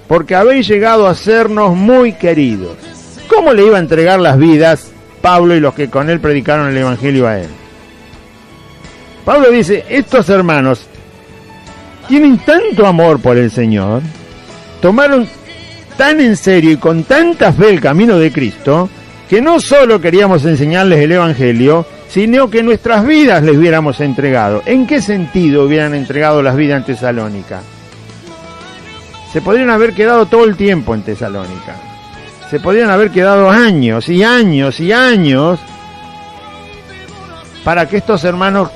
porque habéis llegado a sernos muy queridos. ¿Cómo le iba a entregar las vidas Pablo y los que con él predicaron el evangelio a él? Pablo dice, estos hermanos tienen tanto amor por el Señor, tomaron tan en serio y con tanta fe el camino de Cristo, que no solo queríamos enseñarles el Evangelio, sino que nuestras vidas les hubiéramos entregado. ¿En qué sentido hubieran entregado las vidas en Tesalónica? Se podrían haber quedado todo el tiempo en Tesalónica. Se podrían haber quedado años y años y años para que estos hermanos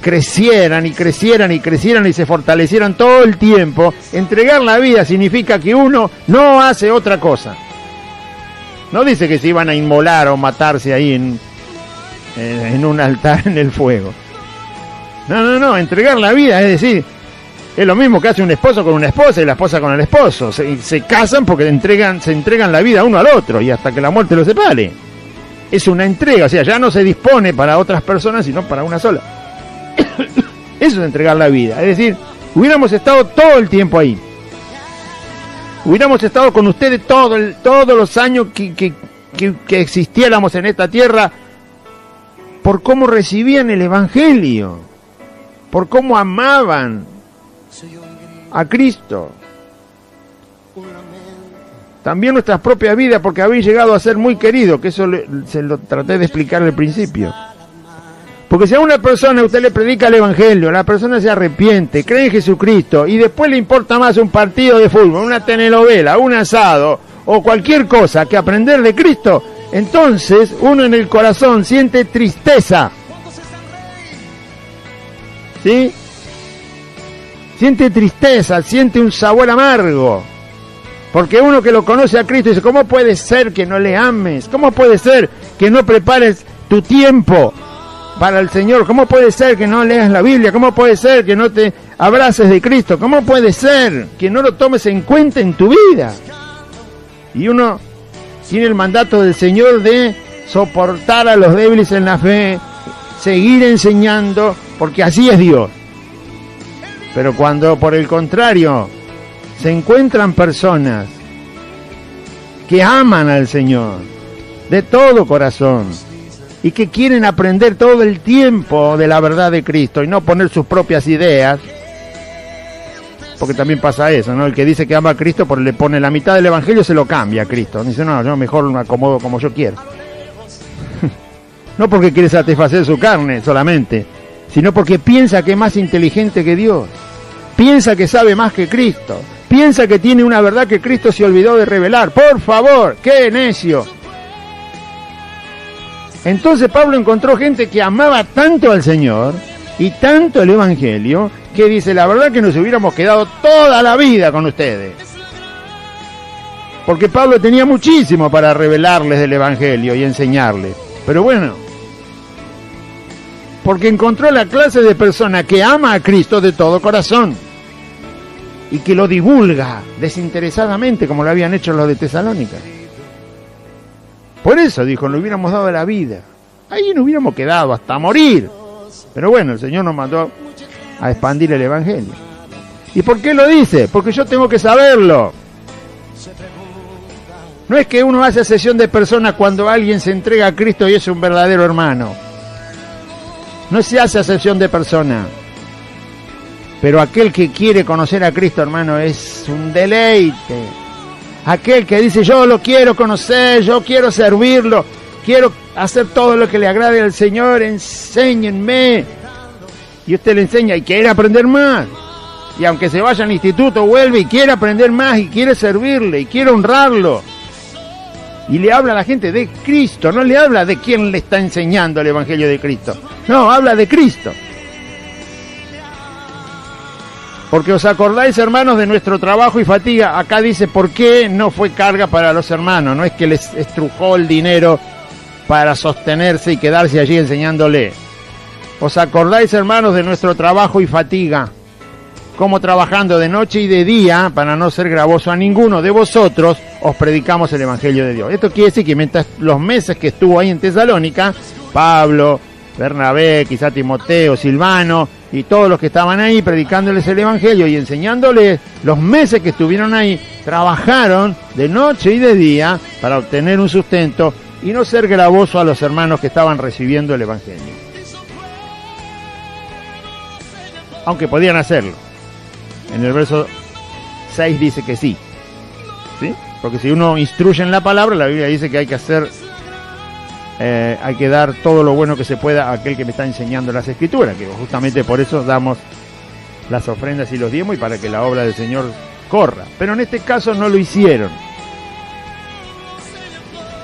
crecieran y crecieran y crecieran y se fortalecieran todo el tiempo. Entregar la vida significa que uno no hace otra cosa. No dice que se iban a inmolar o matarse ahí en un altar en el fuego. No, entregar la vida, es decir, es lo mismo que hace un esposo con una esposa y la esposa con el esposo. Se casan porque se entregan la vida uno al otro y hasta que la muerte los separe. Es una entrega, o sea, ya no se dispone para otras personas, sino para una sola. Eso es entregar la vida. Es decir, hubiéramos estado todo el tiempo ahí. Hubiéramos estado con ustedes todos los años que existiéramos en esta tierra, por cómo recibían el Evangelio, por cómo amaban a Cristo. También nuestras propias vidas, porque habéis llegado a ser muy queridos, que eso se lo traté de explicar al principio. Porque si a una persona usted le predica el Evangelio, la persona se arrepiente, cree en Jesucristo, y después le importa más un partido de fútbol, una telenovela, un asado, o cualquier cosa que aprender de Cristo, entonces uno en el corazón siente tristeza. ¿Sí? Siente tristeza, siente un sabor amargo. Porque uno que lo conoce a Cristo dice, ¿cómo puede ser que no le ames? ¿Cómo puede ser que no prepares tu tiempo para el Señor? ¿Cómo puede ser que no leas la Biblia? ¿Cómo puede ser que no te abraces de Cristo? ¿Cómo puede ser que no lo tomes en cuenta en tu vida? Y uno tiene el mandato del Señor de soportar a los débiles en la fe, seguir enseñando, porque así es Dios. Pero cuando por el contrario se encuentran personas que aman al Señor de todo corazón y que quieren aprender todo el tiempo de la verdad de Cristo y no poner sus propias ideas, porque también pasa eso, ¿no? El que dice que ama a Cristo, porque le pone la mitad del Evangelio, se lo cambia a Cristo. Dice, no, yo mejor me acomodo como yo quiero. No porque quiere satisfacer su carne solamente, sino porque piensa que es más inteligente que Dios. Piensa que sabe más que Cristo. Piensa que tiene una verdad que Cristo se olvidó de revelar. Por favor, ¡qué necio! Entonces Pablo encontró gente que amaba tanto al Señor y tanto el Evangelio, que dice, la verdad que nos hubiéramos quedado toda la vida con ustedes. Porque Pablo tenía muchísimo para revelarles del Evangelio y enseñarles. Pero bueno, porque encontró la clase de persona que ama a Cristo de todo corazón y que lo divulga desinteresadamente, como lo habían hecho los de Tesalónica. Por eso dijo, nos hubiéramos dado la vida. Ahí nos hubiéramos quedado hasta morir. Pero bueno, el Señor nos mandó a expandir el Evangelio. ¿Y por qué lo dice? Porque yo tengo que saberlo. No es que uno hace acepción de personas cuando alguien se entrega a Cristo y es un verdadero hermano. No se hace acepción de persona. Pero aquel que quiere conocer a Cristo, hermano, es un deleite. Aquel que dice, yo lo quiero conocer, yo quiero servirlo, quiero hacer todo lo que le agrade al Señor, enséñenme. Y usted le enseña y quiere aprender más. Y aunque se vaya al instituto, vuelve y quiere aprender más y quiere servirle y quiere honrarlo. Y le habla a la gente de Cristo, no le habla de quién le está enseñando el Evangelio de Cristo. No, habla de Cristo. Porque os acordáis, hermanos, de nuestro trabajo y fatiga. Acá dice, ¿por qué no fue carga para los hermanos? No es que les estrujó el dinero para sostenerse y quedarse allí enseñándole. Os acordáis, hermanos, de nuestro trabajo y fatiga, como trabajando de noche y de día, para no ser gravoso a ninguno de vosotros, os predicamos el Evangelio de Dios. Esto quiere decir que mientras los meses que estuvo ahí en Tesalónica, Pablo, Bernabé, quizá Timoteo, Silvano y todos los que estaban ahí predicándoles el Evangelio y enseñándoles, los meses que estuvieron ahí, trabajaron de noche y de día para obtener un sustento y no ser gravoso a los hermanos que estaban recibiendo el Evangelio. Aunque podían hacerlo. En el verso 6 dice que sí. ¿Sí? Porque si uno instruye en la palabra, la Biblia dice que hay que hacer, hay que dar todo lo bueno que se pueda a aquel que me está enseñando las Escrituras, que justamente por eso damos las ofrendas y los diezmos y para que la obra del Señor corra. Pero en este caso no lo hicieron.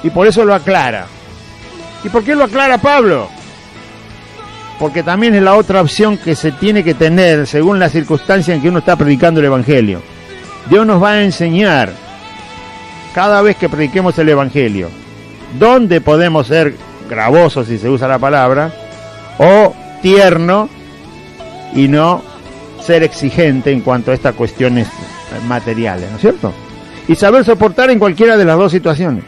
Y por eso lo aclara. ¿Y por qué lo aclara Pablo? Porque también es la otra opción que se tiene que tener según la circunstancia en que uno está predicando el Evangelio. Dios nos va a enseñar cada vez que prediquemos el Evangelio dónde podemos ser gravosos, si se usa la palabra, o tierno y no ser exigente en cuanto a estas cuestiones materiales, ¿no es cierto? Y saber soportar en cualquiera de las dos situaciones,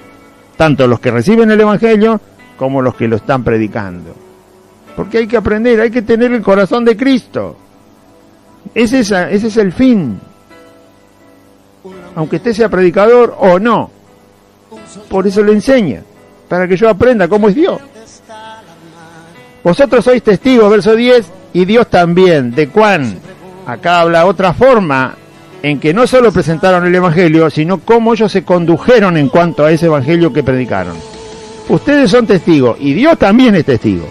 tanto los que reciben el Evangelio como los que lo están predicando. Porque hay que aprender, hay que tener el corazón de Cristo. Ese es el fin. Aunque usted sea predicador o no. Por eso le enseña, para que yo aprenda cómo es Dios. Vosotros sois testigos, verso 10, y Dios también, de cuán, acá habla otra forma, en que no solo presentaron el Evangelio, sino cómo ellos se condujeron en cuanto a ese Evangelio que predicaron. Ustedes son testigos, y Dios también es testigo,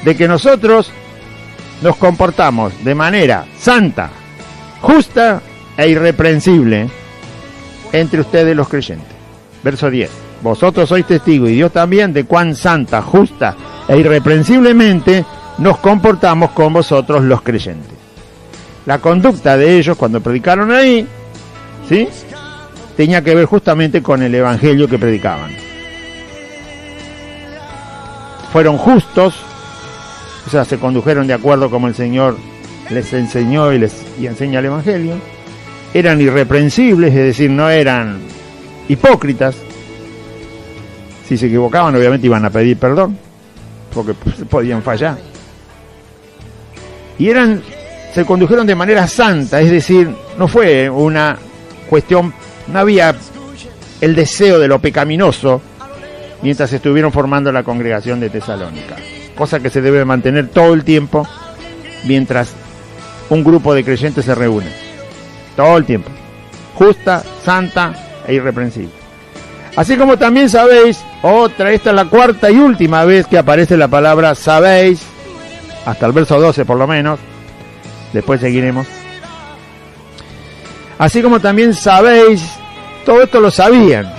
de que nosotros nos comportamos de manera santa, justa e irreprensible entre ustedes los creyentes. Verso 10. Vosotros sois testigos, y Dios también, de cuán santa, justa e irreprensiblemente nos comportamos con vosotros los creyentes. La conducta de ellos cuando predicaron ahí, ¿sí?, tenía que ver justamente con el Evangelio que predicaban. Fueron justos, o sea, se condujeron de acuerdo como el Señor les enseñó y enseña el Evangelio. Eran irreprensibles, es decir, no eran hipócritas. Si se equivocaban, obviamente iban a pedir perdón, porque podían fallar. Y se condujeron de manera santa, es decir, no fue una cuestión, no había el deseo de lo pecaminoso mientras estuvieron formando la congregación de Tesalónica, cosa que se debe mantener todo el tiempo mientras un grupo de creyentes se reúne, todo el tiempo, justa, santa e irreprensible. Así como también sabéis, esta es la cuarta y última vez que aparece la palabra sabéis, hasta el verso 12 por lo menos, después seguiremos. Así como también sabéis, todo esto lo sabían,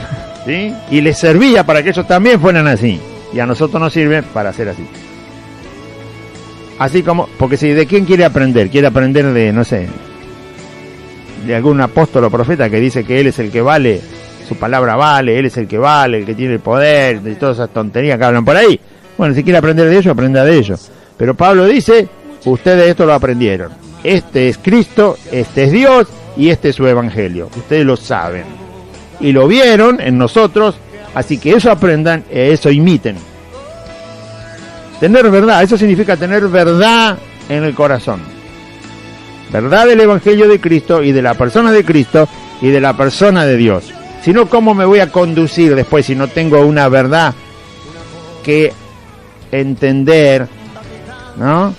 ¿sí?, y les servía para que ellos también fueran así, y a nosotros nos sirve para ser así. Así como, porque si de quién quiere aprender de, no sé, de algún apóstol o profeta que dice que él es el que vale, su palabra vale, él es el que vale, el que tiene el poder, de todas esas tonterías que hablan por ahí. Bueno, si quiere aprender de ellos, aprenda de ellos. Pero Pablo dice, ustedes esto lo aprendieron. Este es Cristo, este es Dios y este es su Evangelio. Ustedes lo saben. Y lo vieron en nosotros, así que eso aprendan, eso imiten. Tener verdad, eso significa tener verdad en el corazón. Verdad del Evangelio de Cristo y de la persona de Cristo y de la persona de Dios. Si no, ¿cómo me voy a conducir después si no tengo una verdad que entender, ¿no?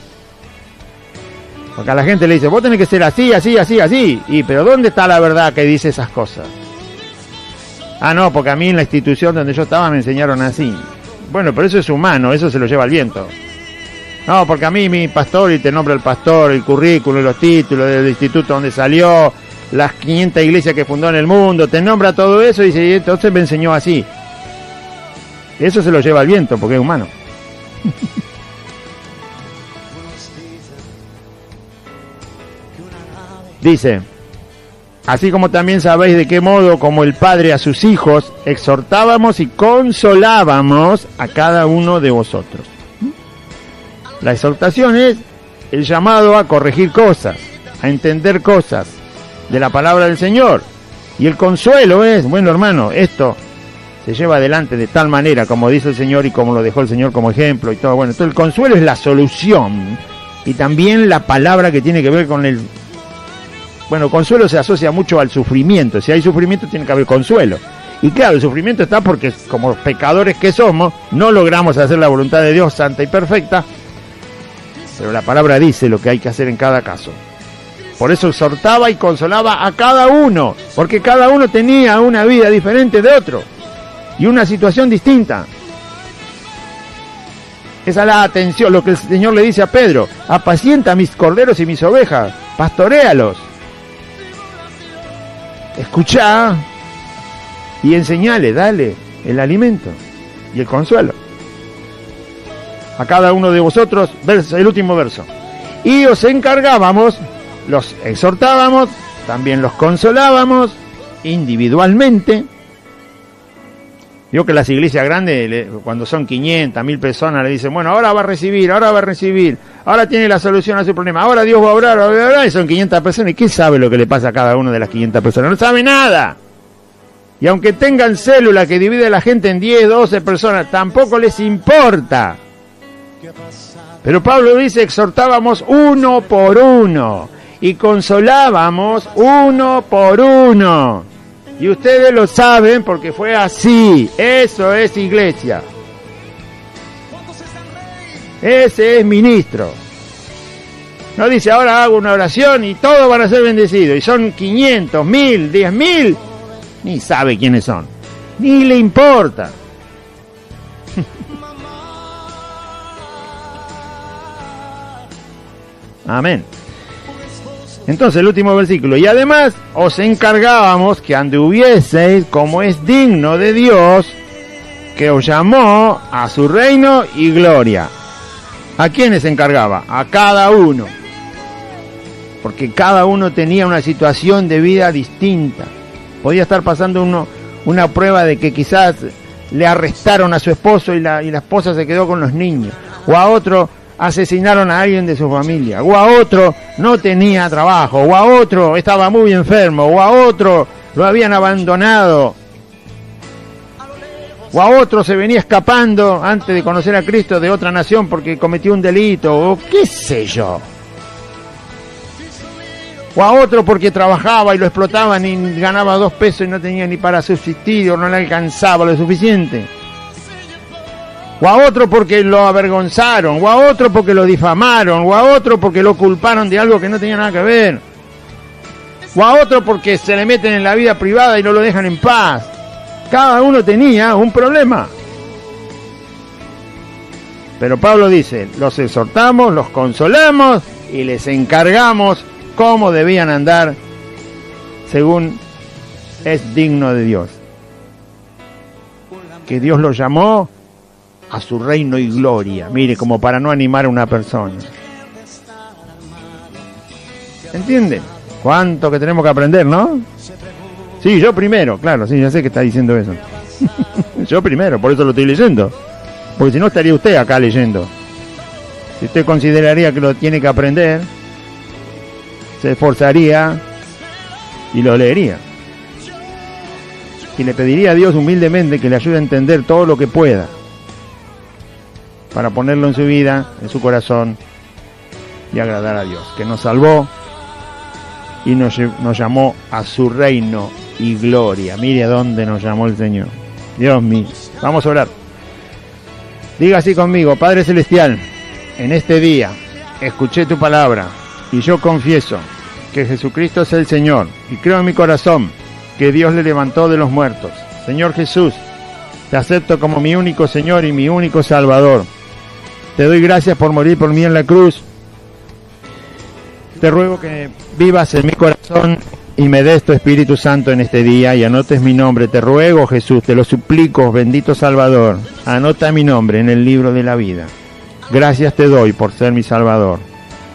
Porque a la gente le dice, vos tenés que ser así, así, así, así. Pero ¿dónde está la verdad que dice esas cosas? Ah, no, porque a mí en la institución donde yo estaba me enseñaron así. Bueno, pero eso es humano, eso se lo lleva el viento. No, porque a mí mi pastor, y te nombra el pastor, el currículo, los títulos del instituto donde salió, las 500 iglesias que fundó en el mundo, te nombra todo eso y dice, entonces me enseñó así. Eso se lo lleva el viento porque es humano. Dice, así como también sabéis de qué modo, como el Padre a sus hijos, exhortábamos y consolábamos a cada uno de vosotros. La exhortación es el llamado a corregir cosas, a entender cosas de la palabra del Señor. Y el consuelo es, bueno hermano, esto se lleva adelante de tal manera como dice el Señor y como lo dejó el Señor como ejemplo y todo. Bueno, entonces el consuelo es la solución y también la palabra que tiene que ver con el... Bueno, consuelo se asocia mucho al sufrimiento. Si hay sufrimiento tiene que haber consuelo. Y claro, el sufrimiento está porque como pecadores que somos, no logramos hacer la voluntad de Dios santa y perfecta. Pero la palabra dice lo que hay que hacer en cada caso. Por eso exhortaba y consolaba a cada uno, porque cada uno tenía una vida diferente de otro y una situación distinta. Esa es la atención, lo que el Señor le dice a Pedro: apacienta mis corderos y mis ovejas, pastoréalos. Escuchá y enseñale, dale el alimento y el consuelo. A cada uno de vosotros, el último verso. Y os encargábamos, los exhortábamos, también los consolábamos individualmente. Digo que las iglesias grandes, cuando son 500, 1000 personas, le dicen: bueno, ahora va a recibir, ahora tiene la solución a su problema, ahora Dios va a obrar, y son 500 personas. ¿Y qué sabe lo que le pasa a cada una de las 500 personas? No sabe nada. Y aunque tengan células que divide a la gente en 10, 12 personas, tampoco les importa. Pero Pablo dice: exhortábamos uno por uno y consolábamos uno por uno. Y ustedes lo saben porque fue así. Eso es iglesia. Ese es ministro. No dice: ahora hago una oración y todos van a ser bendecidos. Y son 500, 1000, 10.000. Ni sabe quiénes son. Ni le importa. Amén. Entonces el último versículo: y además os encargábamos que anduvieseis como es digno de Dios, que os llamó a su reino y gloria. ¿A quiénes se encargaba? A cada uno. Porque cada uno tenía una situación de vida distinta. Podía estar pasando una prueba de que quizás le arrestaron a su esposo y la esposa se quedó con los niños. O a otro asesinaron a alguien de su familia, o a otro no tenía trabajo, o a otro estaba muy enfermo, o a otro lo habían abandonado, o a otro se venía escapando antes de conocer a Cristo de otra nación porque cometió un delito, o qué sé yo, o a otro porque trabajaba y lo explotaban y ganaba 2 pesos y no tenía ni para subsistir o no le alcanzaba lo suficiente. O a otro porque lo avergonzaron, o a otro porque lo difamaron, o a otro porque lo culparon de algo que no tenía nada que ver, o a otro porque se le meten en la vida privada y no lo dejan en paz. Cada uno tenía un problema. Pero Pablo dice: los exhortamos, los consolamos y les encargamos cómo debían andar según es digno de Dios. Que Dios los llamó a su reino y gloria. Mire, como para no animar a una persona. ¿Entienden? ¿Cuánto que tenemos que aprender, no? Sí, yo primero, claro, sí, ya sé que está diciendo eso. Yo primero, por eso lo estoy leyendo. Porque si no estaría usted acá leyendo. Si usted consideraría que lo tiene que aprender, se esforzaría y lo leería. Y le pediría a Dios humildemente que le ayude a entender todo lo que pueda, para ponerlo en su vida, en su corazón y agradar a Dios, que nos salvó y nos llamó a su reino y gloria. Mire a dónde nos llamó el Señor. Dios mío. Vamos a orar. Diga así conmigo: Padre Celestial, en este día escuché tu palabra y yo confieso que Jesucristo es el Señor y creo en mi corazón que Dios le levantó de los muertos. Señor Jesús, te acepto como mi único Señor y mi único Salvador. Te doy gracias por morir por mí en la cruz. Te ruego que vivas en mi corazón y me des tu Espíritu Santo en este día y anotes mi nombre. Te ruego, Jesús, te lo suplico, bendito Salvador, anota mi nombre en el libro de la vida. Gracias te doy por ser mi Salvador.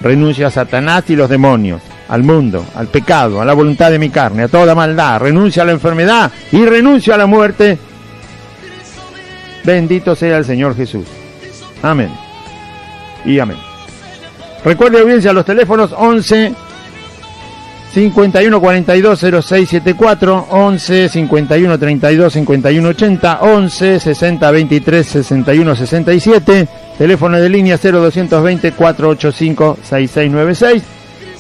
Renuncio a Satanás y los demonios, al mundo, al pecado, a la voluntad de mi carne, a toda maldad. Renuncio a la enfermedad y renuncio a la muerte. Bendito sea el Señor Jesús. Amén. Y amén. Recuerde, audiencia, los teléfonos 11 51 42 06 74, 11 51 32 51 80, 11 60 23 61 67, teléfono de línea 0220 485 6696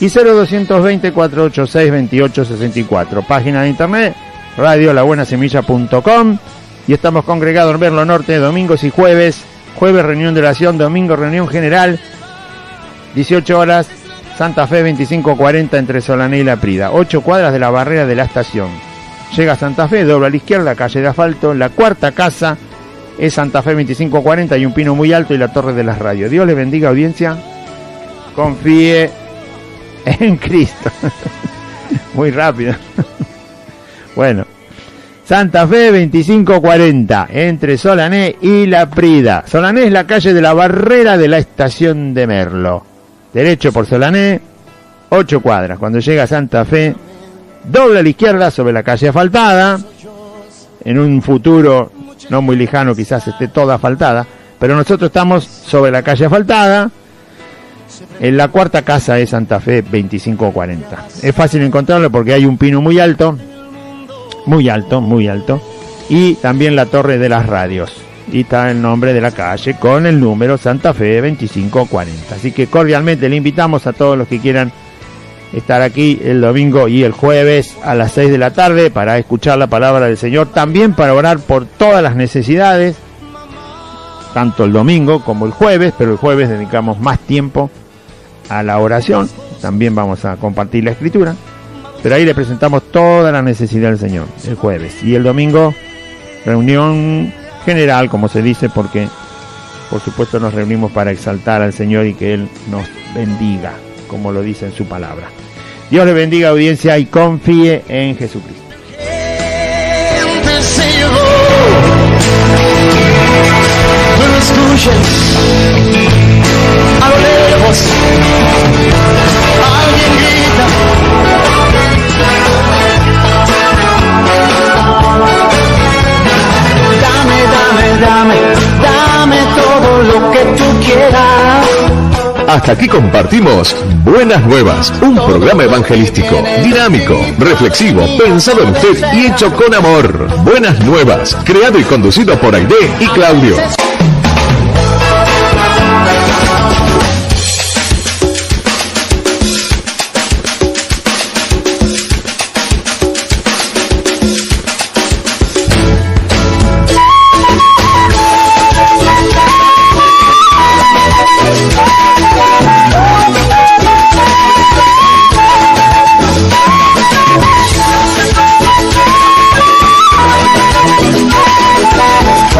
y 0220 486 2864, página de internet radiolabuenasemilla.com, y estamos congregados en Merlo Norte domingos y jueves reunión de oración, domingo reunión general, 18 horas, Santa Fe 2540 entre Solané y La Prida, 8 cuadras de la barrera de la estación. Llega a Santa Fe, dobla a la izquierda, calle de asfalto, la cuarta casa es Santa Fe 2540, y un pino muy alto y la torre de las radios. Dios le bendiga, audiencia. Confíe en Cristo. Muy rápido. Bueno, Santa Fe 2540 entre Solané y La Prida. Solané es la calle de la barrera de la estación de Merlo. Derecho por Solané, 8 cuadras. Cuando llega a Santa Fe, dobla a la izquierda sobre la calle asfaltada. En un futuro no muy lejano quizás esté toda asfaltada, pero nosotros estamos sobre la calle asfaltada. En la cuarta casa es Santa Fe 2540. Es fácil encontrarlo porque hay un pino muy alto, muy alto, muy alto, y también la torre de las radios. Y está el nombre de la calle con el número Santa Fe 2540. Así que cordialmente le invitamos a todos los que quieran estar aquí el domingo y el jueves a las 6 de la tarde para escuchar la palabra del Señor, también para orar por todas las necesidades, tanto el domingo como el jueves, pero el jueves dedicamos más tiempo a la oración, también vamos a compartir la escritura, pero ahí le presentamos toda la necesidad del Señor el jueves, y el domingo reunión general, como se dice, porque por supuesto nos reunimos para exaltar al Señor y que Él nos bendiga, como lo dice en su palabra. Dios le bendiga, audiencia, y confíe en Jesucristo. A lo lejos alguien grita, dame todo lo que tú quieras. Hasta aquí compartimos Buenas Nuevas, un programa evangelístico, dinámico, reflexivo, pensado en usted y hecho con amor. Buenas Nuevas, creado y conducido por Aide y Claudio.